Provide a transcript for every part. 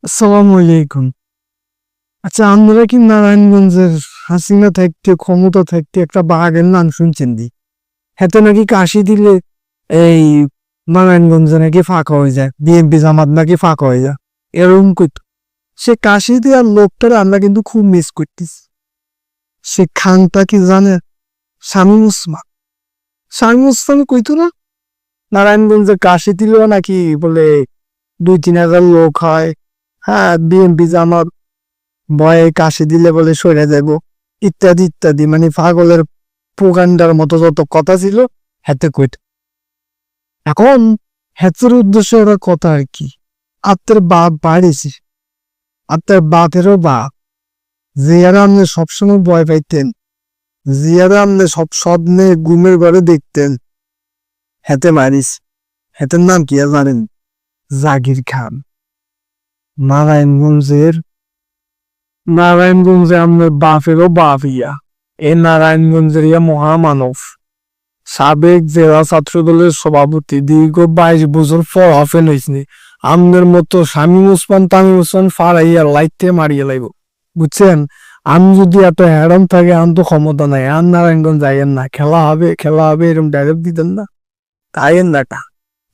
আসসালামু আলাইকুম। আচ্ছা, আমরা কি নারায়ণগঞ্জের হাসিনা থাকতে ক্ষমতা থাকতে একটা বাঘের নাম শুনছেন দি? হেতে নাকি কাশি দিলে এই নারায়ণগঞ্জে নাকি ফাঁকা হয়ে যায়, বিএনপি জামাত নাকি ফাঁকা হয়ে যায়, এরকম কইতো। সে কাশি দেওয়ার লোকটারে আমরা কিন্তু খুব মিস করতেছি। সে খানটা কি জানে? শামীম ওসমান। শামীম ওসমান কইতো না নারায়ণগঞ্জে কাশি দিলেও নাকি বলে 2-3 হাজার লোক হয়। হ্যাঁ, বিএনপি জামাত ভয়ে কাশি দিলে বলে সরে যাব, ইত্যাদি ইত্যাদি, মানে পাগলের প্রোগান্ডার মতো যত কথা ছিল হাতে কইত। এখন হেতের উদ্দেশ্য ওরা কথা আর কি, আত্মের বাপ বাড়িয়েছি, আত্মের বাপেরও বাপ, জিয়ারা আপনি সবসময় ভয় পাইতেন, জিয়ারা আপনি সব স্বপ্নে ঘুমের ঘরে দেখতেন, হেতে মারিস। হেতের নাম কি আর জানেন? জাগির খান। নারায়ণগঞ্জের নারায়ণগঞ্জে আপনার বাপেরও বাপ ইয়া, এ নারায়ণগঞ্জের ইয়া মহামানব, সাবেক জেলা ছাত্র দলের সভাপতি, দীর্ঘ 22 বছর পর হফেন হয়েছে। আমনের মতো শামীম ওসমান তামিম ওসমান ফারাইয়া লাইতে মারিয়ে লাইব, বুঝছেন? আমি যদি এত হ্যারাম থাকে, আমি তো ক্ষমতা নাই, আর নারায়ণগঞ্জ যাইয়েন না, খেলা হবে খেলা হবে এরকম ডাইরেক্ট দিতেন না, তাইয়েন না।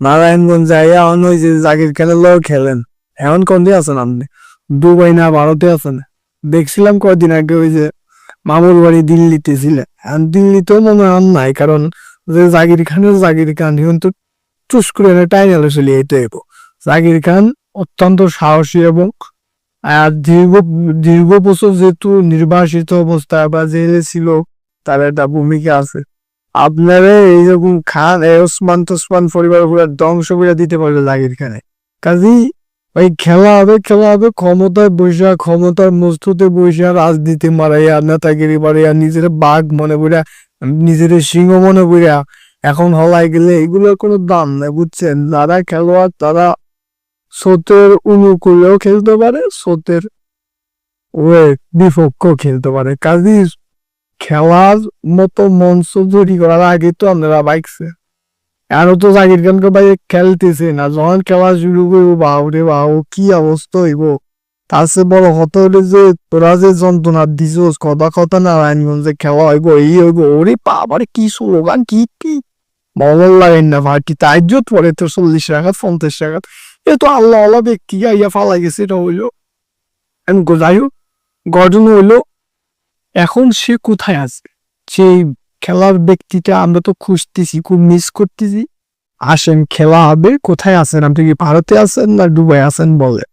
নারায়ণগঞ্জ যাইয়া অন ওই যে জাগির খেলে লোক খেলেন। এখন কোন দিয়ে আছেন আপনি? দুবাই না ভারতে আছেন? দেখছিলাম কয়দিন আগে ওই যে মামুর বাড়ি দিল্লিতে ছিলেন, এখন দিল্লিতেও মনে হয় নাই, কারণ যে জাগির খান কিন্তু চুস করে টাইনালে চলে যেতে হইব। জাগির খান অত্যন্ত সাহসী এবং দীর্ঘ দীর্ঘ বছর যেহেতু নির্বাসিত অবস্থায় বা জেলে ছিল, তার একটা ভূমিকা আছে। আপনারা এইরকম খান ওসমান তোসমান পরিবার পুরো ধ্বংস করে দিতে পারবে জাগির খানে। কাজী ওই খেলা হবে ক্ষমতায় বৈশা, ক্ষমতার মস্তুতে বৈশা রাজনীতি মারাইয়া, নেতাগিরি মারাইয়া, নিজের বাঘ মনে করিয়া, নিজের সিংহ মনে করিয়া এখন হলাই গেলে এগুলোর কোনো দাম নেই, বুঝছেন? যারা খেলোয়াড় তারা স্রোতের অনুকূলেও খেলতে পারে, স্রোতের ওয়ে বিপক্ষেও খেলতে পারে। কাজী খেলার মতো মঞ্চ তৈরি করার আগে তো আপনারা বাইকছে, আরো তো জাগির খানকে ভাই খেলতেছে না, যখন খেলা শুরু করবো বাউরে বাউ কি অবস্থা হইব। তার চেয়ে বড় কথা হলে যে তোরা যে যন্ত্রণা দিছোস, কথা কথা নারায়ণগঞ্জে খেলা হইব, এই হইব, ওরে বাবারে কি স্লোগান, কি কি ভালো লাগেন না ভাই, কি তাই জোট পরে তো 40 টাকা 50 টাকা, এ তো আল্লাহ আল্লাহ ব্যক্তি ইয়া ফালাই গেছে, এটা হইলো। যাই হোক, গঠন হইলো, এখন সে কোথায় আছে সেই খেলার ব্যক্তিটা? আমরা তো খুঁজতেছি, খুব মিস করতেছি। আসেন, খেলা হবে, কোথায় আছেন আপনি? কি ভারতে আছেন না দুবাই আছেন বলে?